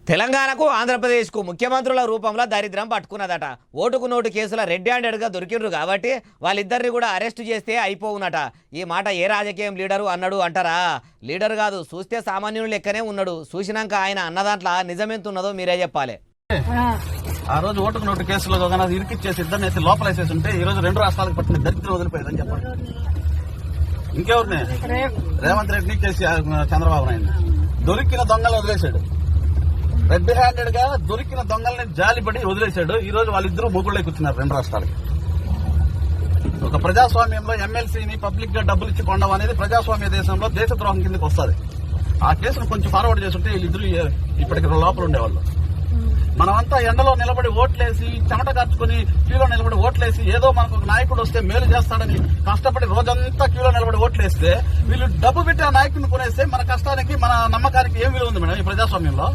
తెలంగాణకు ఆంధ్రప్రదేశ్కు ముఖ్యమంత్రుల రూపంలో దరిద్రం పట్టుకున్నదట. ఓటుకు నోటు కేసుల రెడ్ హ్యాండెడ్గా దొరికిండ్రు కాబట్టి వాళ్ళిద్దరిని కూడా అరెస్టు చేస్తే అయిపోవునట. ఈ మాట ఏ రాజకీయం లీడరు అన్నాడు అంటారా? లీడర్ కాదు, చూస్తే సామాన్యుడు లెక్కనే ఉన్నాడు. చూసినాక ఆయన అన్నదాంట్లో నిజమెంతున్నదో మీరే చెప్పాలి. ఆ రోజు ఓటుకు నోటు కేసులో ఇరికిచ్చేసి ఇద్దరిని అయితే లోపలేసేసి ఉంటే ఈ రోజు రెండు రాష్ట్రాలకు పట్టిన దరిద్రం వదిలిపోయేదని చెప్పాలి. ఇంకెవరిని? రేవంత్ రెడ్డిని చేసి చంద్రబాబు నాయుడు దొరికిన దొంగలు వదిలేశాడు. రెడ్ హ్యాండెడ్ గా దొరికిన దొంగల్ని జాలిపడి వదిలేశాడు. ఈ రోజు వాళ్ళిద్దరూ మొగుళ్ళే కూర్చున్నారు రెండు రాష్ట్రాలకి. ఒక ప్రజాస్వామ్యంలో ఎమ్మెల్సీని పబ్లిక్ గా డబ్బులు ఇచ్చి కొండం అనేది ప్రజాస్వామ్య దేశంలో దేశద్రోహం కిందకి వస్తుంది. ఆ కేసును కొంచెం ఫార్వర్డ్ చేస్తుంటే వీళ్ళిద్దరూ ఇప్పటికి లోపల ఉండేవాళ్ళు. మనమంతా ఎండలో నిలబడి ఓట్లేసి చెమట కార్చుకుని క్యూలో నిలబడి ఓట్లేసి ఏదో మనకు ఒక నాయకుడు వస్తే మేలు చేస్తాడని కష్టపడి రోజంతా క్యూలో నిలబడి ఓట్లేస్తే వీళ్ళు డబ్బు పెట్టి ఆ నాయకుడిని కొనేస్తే మన కష్టానికి మన నమ్మకానికి ఏం విలువ ఉంది మేడం ఈ ప్రజాస్వామ్యంలో?